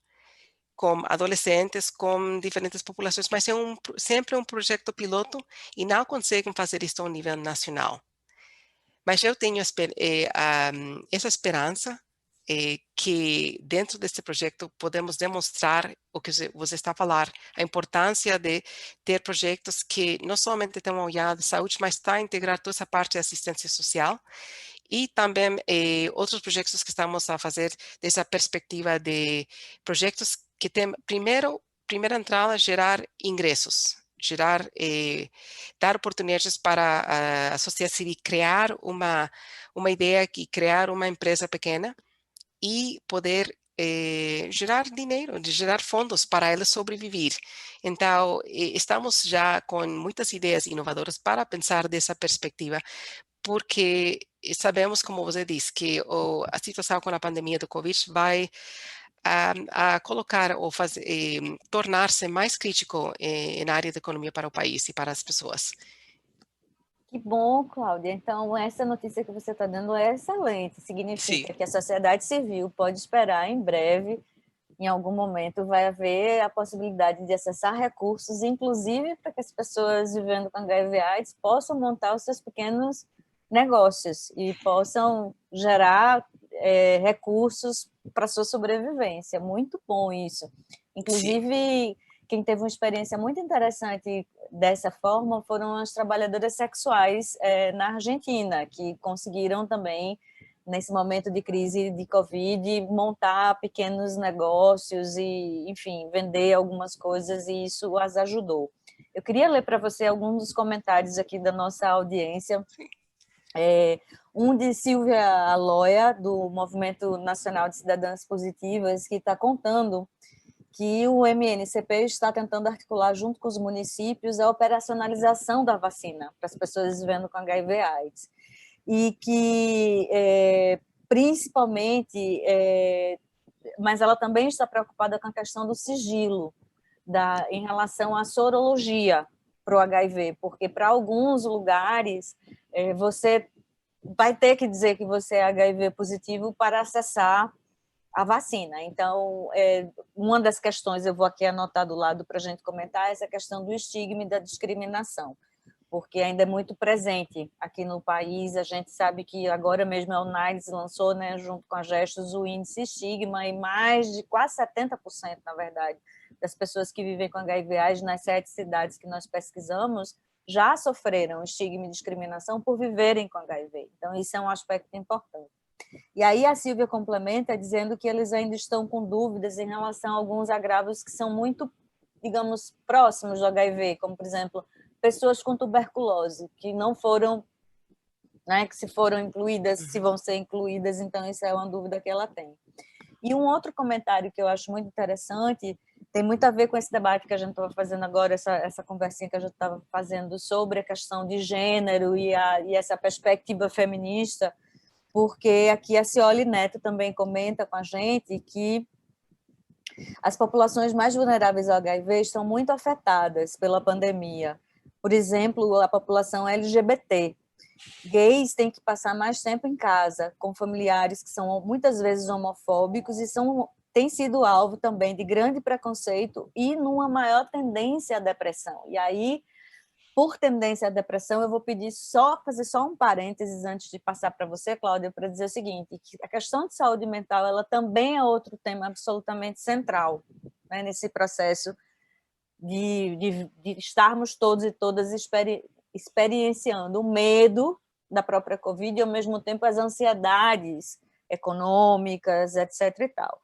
com adolescentes, com diferentes populações, mas é sempre um projeto piloto e não conseguem fazer isso ao nível nacional. Mas eu tenho essa esperança que dentro desse projeto podemos demonstrar o que você está a falar, a importância de ter projetos que não somente têm uma olhada de saúde, mas está a integrar toda essa parte de assistência social e também outros projetos que estamos a fazer dessa perspectiva de projetos que tem primeira entrada, gerar ingressos, dar oportunidades para a sociedade civil criar uma ideia e criar uma empresa pequena e poder gerar dinheiro, de gerar fundos para eles sobreviver. Então, estamos já com muitas ideias inovadoras para pensar dessa perspectiva, porque sabemos, como você disse, que a situação com a pandemia do Covid vai a colocar ou fazer, tornar-se mais crítico na área da economia para o país e para as pessoas. Que bom, Cláudia. Então, essa notícia que você está dando é excelente. Sim, Significa que a sociedade civil pode esperar em breve, em algum momento, vai haver a possibilidade de acessar recursos, inclusive para que as pessoas vivendo com HIV/AIDS possam montar os seus pequenos negócios e possam gerar recursos para a sua sobrevivência. Muito bom isso. sim, Inclusive, quem teve uma experiência muito interessante dessa forma foram as trabalhadoras sexuais na Argentina, que conseguiram também, nesse momento de crise de Covid, montar pequenos negócios e, enfim, vender algumas coisas, e isso as ajudou. Eu queria ler para você alguns dos comentários aqui da nossa audiência. sim. Um de Silvia Aloia, do Movimento Nacional de Cidadãs Positivas, que está contando que o MNCP está tentando articular junto com os municípios a operacionalização da vacina para as pessoas vivendo com HIV/AIDS. E que, principalmente, mas ela também está preocupada com a questão do sigilo em relação à sorologia para o HIV, porque para alguns lugares você vai ter que dizer que você é HIV positivo para acessar a vacina. Então, uma das questões, eu vou aqui anotar do lado para a gente comentar, é essa questão do estigma e da discriminação, porque ainda é muito presente aqui no país. A gente sabe que agora mesmo a UNAIDS lançou, né, junto com a Gestos, o índice estigma, e mais de quase 70%, na verdade, das pessoas que vivem com HIV/AIDS nas 7 cidades que nós pesquisamos já sofreram estigma e discriminação por viverem com HIV. Então, isso é um aspecto importante. E aí a Silvia complementa dizendo que eles ainda estão com dúvidas em relação a alguns agravos que são muito, digamos, próximos do HIV, como, por exemplo, pessoas com tuberculose, que não foram, né, que se foram incluídas, se vão ser incluídas, então isso é uma dúvida que ela tem. E um outro comentário que eu acho muito interessante, tem muito a ver com esse debate que a gente estava fazendo agora, essa conversinha que a gente estava fazendo sobre a questão de gênero e essa perspectiva feminista, porque aqui a Cioli Neto também comenta com a gente que as populações mais vulneráveis ao HIV estão muito afetadas pela pandemia. Por exemplo, a população LGBT. Gays têm que passar mais tempo em casa, com familiares que são muitas vezes homofóbicos e têm sido alvo também de grande preconceito e numa maior tendência à depressão. E aí, por tendência à depressão, eu vou fazer só um parênteses antes de passar para você, Cláudia, para dizer o seguinte, que a questão de saúde mental, ela também é outro tema absolutamente central, né, nesse processo de estarmos todos e todas experienciando o medo da própria Covid e, ao mesmo tempo, as ansiedades econômicas, etc. e tal.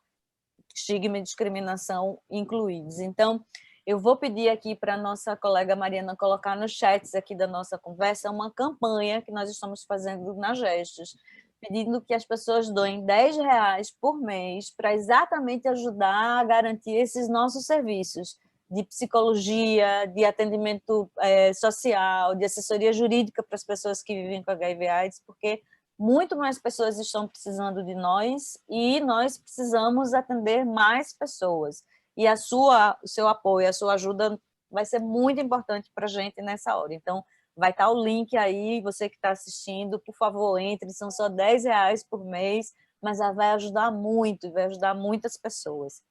Estigma e discriminação incluídos. Então, eu vou pedir aqui para a nossa colega Mariana colocar nos chats aqui da nossa conversa uma campanha que nós estamos fazendo na Gestos, pedindo que as pessoas doem R$ 10 por mês para exatamente ajudar a garantir esses nossos serviços de psicologia, de atendimento social, de assessoria jurídica para as pessoas que vivem com HIV/AIDS, porque muito mais pessoas estão precisando de nós e nós precisamos atender mais pessoas. E o seu apoio, a sua ajuda vai ser muito importante para a gente nessa hora. Então, vai estar o link aí, você que está assistindo, por favor, entre, são só R$ 10 por mês, mas vai ajudar muito, vai ajudar muitas pessoas.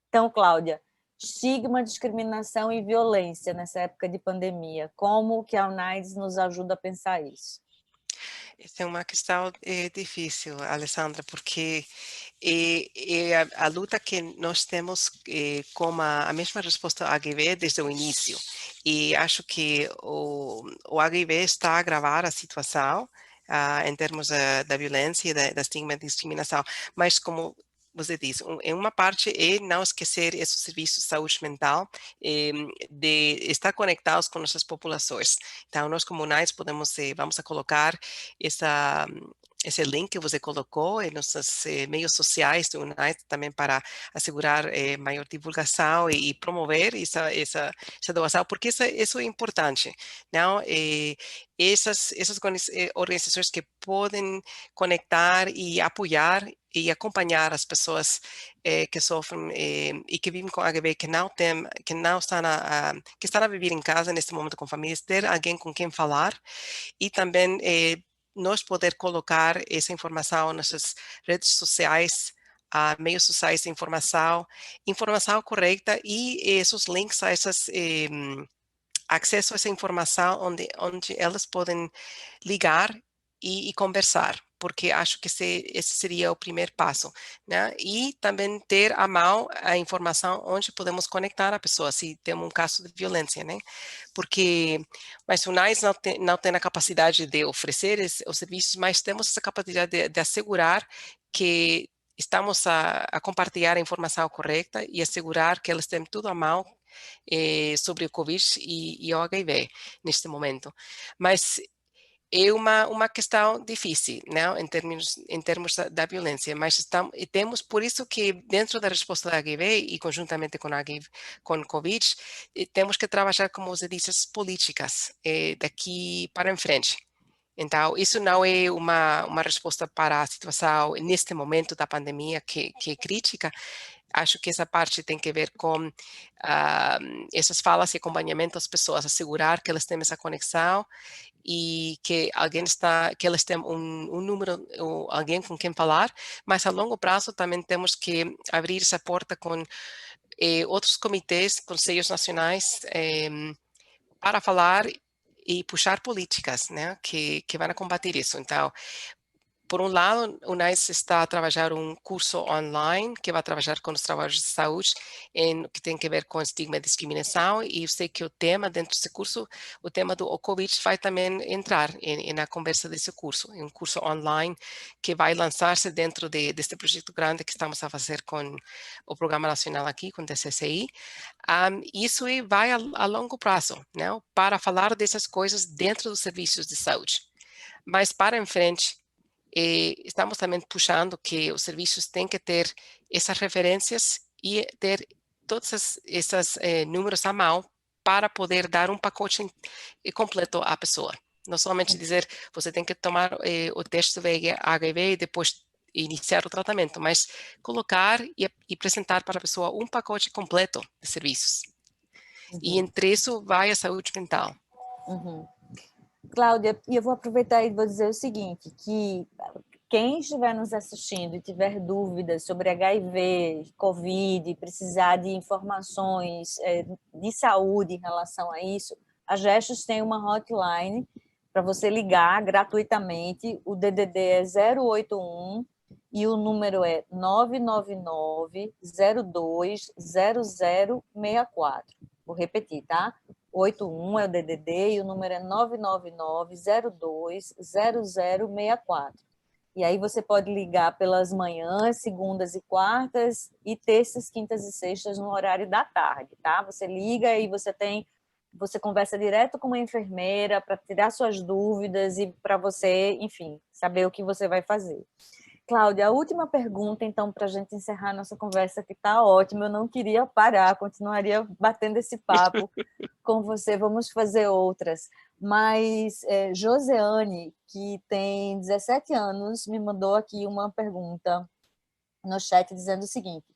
Então, Cláudia, estigma, discriminação e violência nessa época de pandemia, como que a UNAIDS nos ajuda a pensar isso? Essa é uma questão difícil, Alessandra, porque a luta que nós temos com a mesma resposta ao HIV desde o início. E acho que o HIV está a agravar a situação em termos da violência e da estigma e discriminação, mas como você diz, em uma parte é não esquecer esses serviços de saúde mental, de estar conectados com nossas populações. Então, nós como UNAIDS podemos, vamos a colocar essa, esse link que você colocou em nossos meios sociais do UNAIDS também para assegurar maior divulgação e promover essa doação, porque isso é importante, não? Essas organizações que podem conectar e apoiar e acompanhar as pessoas que sofrem e que vivem com HIV, que estão a viver em casa neste momento com famílias, ter alguém com quem falar e também nós poder colocar essa informação nas nossas redes sociais, meios sociais de informação correta e esses links a essas acesso a essa informação onde elas podem ligar e conversar, porque acho que esse seria o primeiro passo, né? E também ter à mão a informação onde podemos conectar a pessoa, se tem um caso de violência, né? Porque, mas o NICE não tem a capacidade de oferecer os serviços, mas temos essa capacidade de assegurar que estamos a compartilhar a informação correta e assegurar que elas têm tudo à mão sobre o Covid e o HIV neste momento. Mas é uma questão difícil, né, em termos da violência, mas temos, por isso que dentro da resposta da HIV e conjuntamente com o Covid, temos que trabalhar, como você disse, as políticas daqui para em frente. Então, isso não é uma resposta para a situação neste momento da pandemia que é crítica. Acho que essa parte tem que ver com essas falas e acompanhamento às pessoas, assegurar que elas têm essa conexão e que que elas têm um número, ou alguém com quem falar, mas a longo prazo também temos que abrir essa porta com outros comitês, conselhos nacionais, para falar e puxar políticas, né, que vão combater isso. Então, por um lado, o NICE está a trabalhar um curso online que vai trabalhar com os trabalhadores de saúde que tem a ver com estigma e discriminação, e eu sei que o tema dentro desse curso, o tema do COVID vai também entrar na conversa desse curso, um curso online que vai lançar-se dentro deste projeto grande que estamos a fazer com o Programa Nacional aqui, com o TCCI. Isso vai a longo prazo, né, para falar dessas coisas dentro dos serviços de saúde. Mas para em frente, estamos também puxando que os serviços têm que ter essas referências e ter todos esses números à mão para poder dar um pacote completo à pessoa. Não somente dizer, você tem que tomar o teste do HIV e depois iniciar o tratamento, mas colocar e apresentar para a pessoa um pacote completo de serviços. E entre isso vai a saúde mental. Cláudia, e eu vou aproveitar e vou dizer o seguinte, que quem estiver nos assistindo e tiver dúvidas sobre HIV, Covid, precisar de informações de saúde em relação a isso, a Gestos tem uma hotline para você ligar gratuitamente, o DDD é 081 e o número é 999-02-0064. Vou repetir, tá? 81 é o DDD e o número é 999-02-0064. E aí você pode ligar pelas manhãs, segundas e quartas, e terças, quintas e sextas no horário da tarde, tá? Você liga e você conversa direto com uma enfermeira para tirar suas dúvidas e para você, enfim, saber o que você vai fazer. Cláudia, a última pergunta, então, para a gente encerrar nossa conversa, que está ótima. Eu não queria parar, continuaria batendo esse papo com você. Vamos fazer outras. Mas Joseane, que tem 17 anos, me mandou aqui uma pergunta no chat dizendo o seguinte: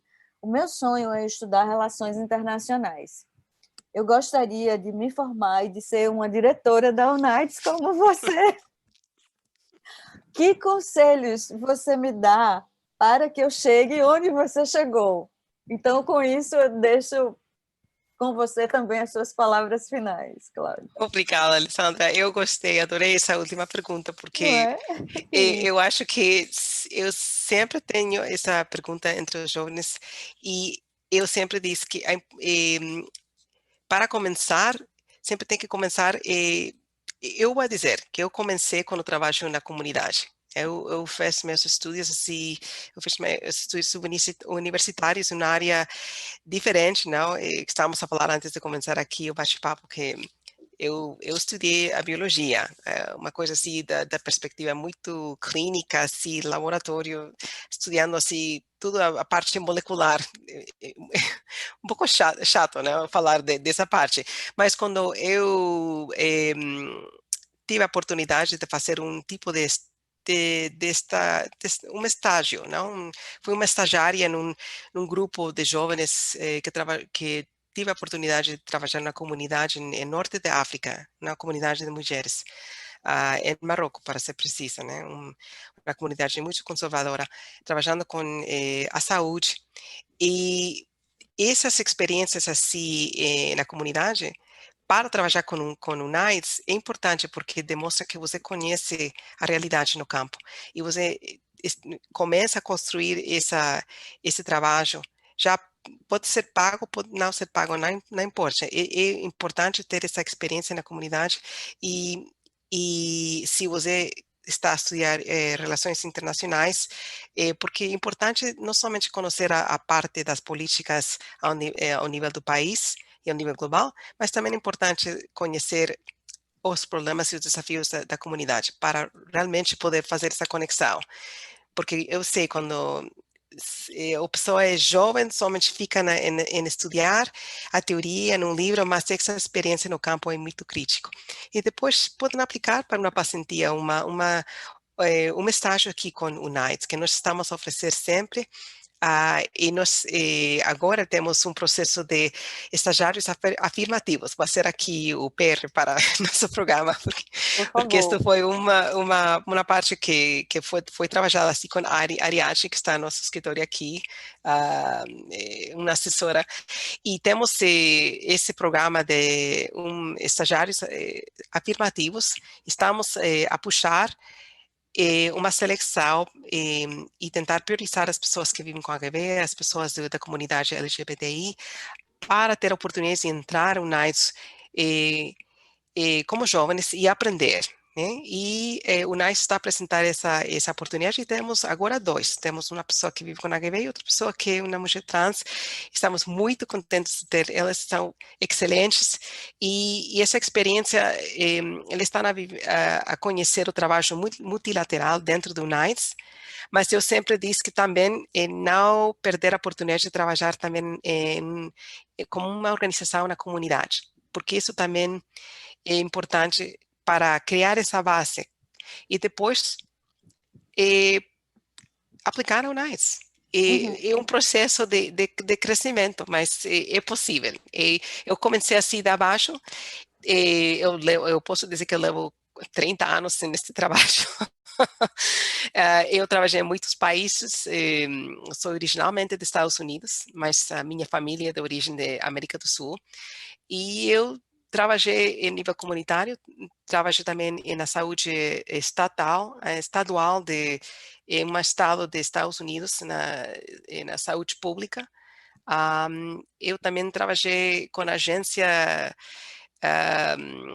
o meu sonho é estudar relações internacionais. Eu gostaria de me formar e de ser uma diretora da UNAIDS como você. Que conselhos você me dá para que eu chegue onde você chegou? Então, com isso, eu deixo com você também as suas palavras finais, Cláudia. Obrigada, Alessandra. Eu gostei, adorei essa última pergunta, Não porque é? eu acho que eu sempre tenho essa pergunta entre os jovens e eu sempre disse que para começar, sempre tem que começar. Eu vou dizer que eu comecei quando trabalho na comunidade. Eu fiz meus estudos assim, eu fiz meus estudos universitários na área diferente, não? Estávamos a falar antes de começar aqui o bate-papo que eu estudei a biologia, uma coisa assim da perspectiva muito clínica, assim, laboratório, estudando assim tudo a parte molecular, um pouco chato, né, falar dessa parte, mas quando eu tive a oportunidade de fazer um tipo um estágio, não? Fui uma estagiária num grupo de jovens que tive a oportunidade de trabalhar na comunidade em norte da África, na comunidade de mulheres, em Marrocos, para ser precisa, né? Uma comunidade muito conservadora, trabalhando com a saúde. E essas experiências assim na comunidade, para trabalhar com o NIDES, é importante porque demonstra que você conhece a realidade no campo e você começa a construir esse trabalho. Já pode ser pago, pode não ser pago, não importa. É importante ter essa experiência na comunidade e se você está a estudar relações internacionais, porque é importante não somente conhecer a parte das políticas ao nível do país e ao nível global, mas também é importante conhecer os problemas e os desafios da comunidade para realmente poder fazer essa conexão. Porque eu sei quando a pessoa é jovem, somente fica em estudar a teoria num livro, mas essa experiência no campo é muito crítico. E depois podem aplicar para uma passentia, um estágio aqui com o NIDES, que nós estamos a oferecer sempre. E nós agora temos um processo de estagiários afirmativos. Vai ser aqui o PR para nosso programa, Por porque isso favor. foi uma parte que foi trabalhada assim com a Ariadne, que está no nosso escritório aqui, uma assessora. E temos esse programa de estagiários afirmativos. Estamos a puxar uma seleção e tentar priorizar as pessoas que vivem com HIV, as pessoas da comunidade LGBTI, para ter a oportunidade de entrar no NIDES como jovens e aprender. Né? E o NICE está a apresentar essa oportunidade e temos agora dois. Temos uma pessoa que vive com HIV e outra pessoa que é uma mulher trans. Estamos muito contentes de ter, elas são excelentes e essa experiência, eles estão a conhecer o trabalho multilateral dentro do NICE, mas eu sempre disse que também não perder a oportunidade de trabalhar também como uma organização na comunidade, porque isso também é importante para criar essa base e depois eh, aplicar ao NICE. Uhum. É um processo de crescimento, mas é possível. Eu comecei assim de abaixo, eu posso dizer que eu levo 30 anos nesse trabalho. Eu trabalhei em muitos países, sou originalmente dos Estados Unidos, mas a minha família é de origem da América do Sul. E eu trabalhei em nível comunitário, trabalhei também na saúde estadual em um estado dos Estados Unidos, na saúde pública. Eu também trabalhei com a agência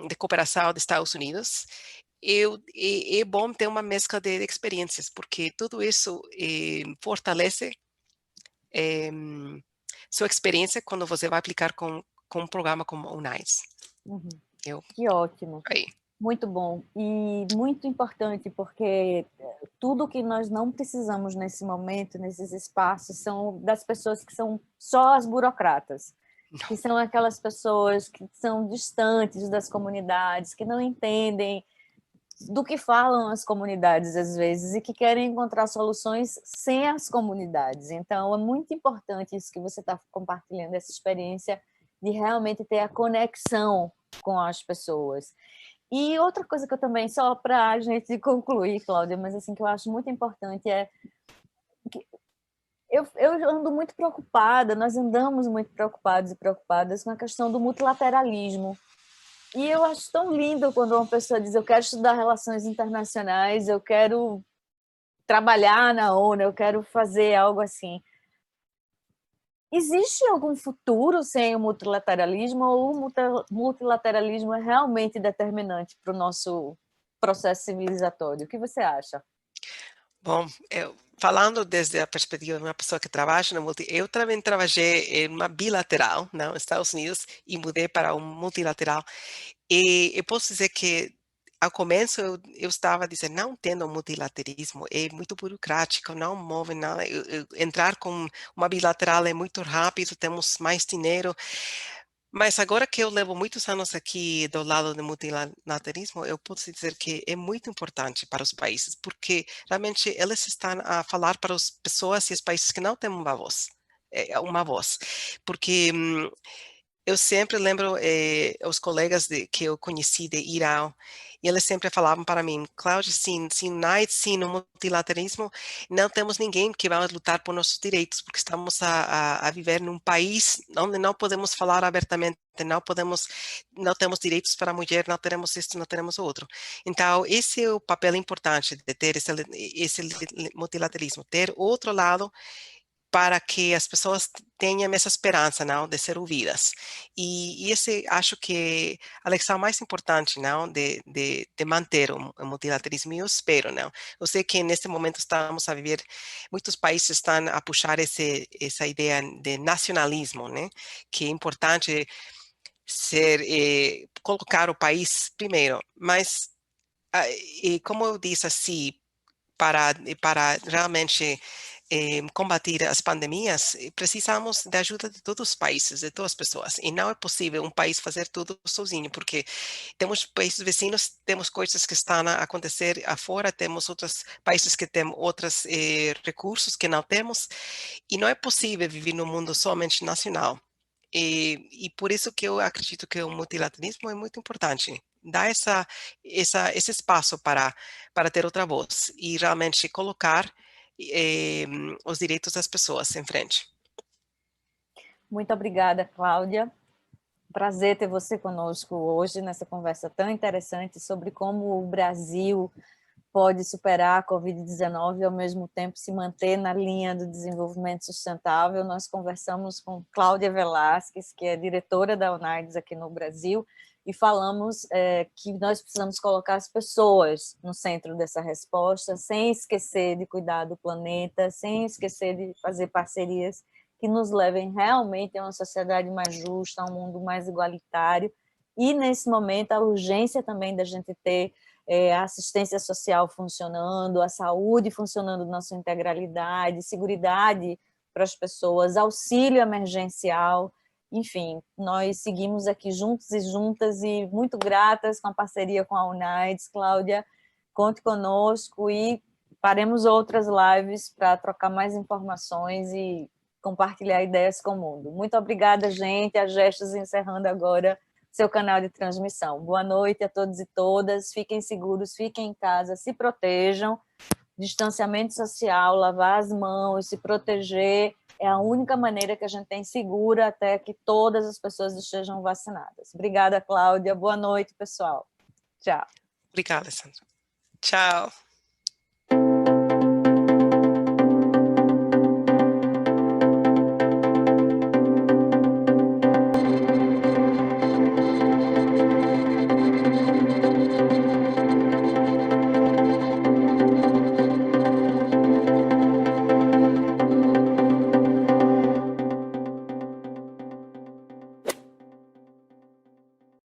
de cooperação dos Estados Unidos, é bom ter uma mescla de experiências, porque tudo isso fortalece sua experiência quando você vai aplicar com um programa como o NICE. Uhum. Eu, Que ótimo. aí. Muito bom e muito importante, porque tudo que nós não precisamos nesse momento, nesses espaços, são das pessoas que são só as burocratas, que são aquelas pessoas que são distantes das comunidades, que não entendem do que falam as comunidades às vezes e que querem encontrar soluções sem as comunidades. Então, é muito importante isso que você está compartilhando, essa experiência de realmente ter a conexão com as pessoas. E outra coisa que eu também, só para a gente concluir, Cláudia, mas assim que eu acho muito importante é que eu ando muito preocupada, nós andamos muito preocupados e preocupadas com a questão do multilateralismo. E eu acho tão lindo quando uma pessoa diz: eu quero estudar relações internacionais, eu quero trabalhar na ONU, eu quero fazer algo assim. Existe algum futuro sem o multilateralismo, ou o multilateralismo é realmente determinante para o nosso processo civilizatório? O que você acha? Bom, falando desde a perspectiva de uma pessoa que trabalha no eu também trabalhei em uma bilateral, nos Estados Unidos, e mudei para um multilateral. E eu posso dizer que, ao começo, eu estava dizendo, não entendo o multilaterismo, é muito burocrático, não move nada. Entrar com uma bilateral é muito rápido, temos mais dinheiro. Mas agora que eu levo muitos anos aqui do lado do multilateralismo, eu posso dizer que é muito importante para os países, porque realmente eles estão a falar para as pessoas e os países que não têm uma voz. Porque eu sempre lembro os colegas que eu conheci de Irã, e eles sempre falavam para mim, Cláudia, sem nós, sem o multilateralismo, não temos ninguém que vai lutar por nossos direitos, porque estamos a viver num país onde não podemos falar abertamente, não temos direitos para a mulher, não teremos isto, não teremos outro. Então, esse é o papel importante de ter esse multilateralismo, ter outro lado para que as pessoas tenham essa esperança, não, de ser ouvidas. E esse acho que a lição mais importante, não, de manter o multilateralismo, e eu espero, não. Eu sei que neste momento estamos a viver, muitos países estão a puxar essa ideia de nacionalismo, né, que é importante colocar o país primeiro, mas, e como eu disse assim, para realmente combater as pandemias, precisamos da ajuda de todos os países, de todas as pessoas. E não é possível um país fazer tudo sozinho, porque temos países vizinhos, temos coisas que estão a acontecer afora, temos outros países que têm outros recursos que não temos, e não é possível viver num mundo somente nacional. E por isso que eu acredito que o multilateralismo é muito importante. Dá esse espaço para ter outra voz e realmente colocar eh, os direitos das pessoas em frente. Muito obrigada, Cláudia. Prazer ter você conosco hoje nessa conversa tão interessante sobre como o Brasil pode superar a Covid-19 e, ao mesmo tempo, se manter na linha do desenvolvimento sustentável. Nós conversamos com Cláudia Velasquez, que é diretora da UNAIDS aqui no Brasil, e falamos que nós precisamos colocar as pessoas no centro dessa resposta, sem esquecer de cuidar do planeta, sem esquecer de fazer parcerias que nos levem realmente a uma sociedade mais justa, a um mundo mais igualitário, e, nesse momento, a urgência também da gente ter a assistência social funcionando, a saúde funcionando na sua integralidade, seguridade para as pessoas, auxílio emergencial, enfim, nós seguimos aqui juntos e juntas e muito gratas com a parceria com a UNAIDS. Cláudia, conte conosco e faremos outras lives para trocar mais informações e compartilhar ideias com o mundo. Muito obrigada, gente. A Gestos encerrando agora seu canal de transmissão. Boa noite a todos e todas. Fiquem seguros, fiquem em casa, se protejam. Distanciamento social, lavar as mãos, se proteger é a única maneira que a gente tem segura até que todas as pessoas estejam vacinadas. Obrigada, Cláudia. Boa noite, pessoal. Tchau. Obrigada, Sandra. Tchau.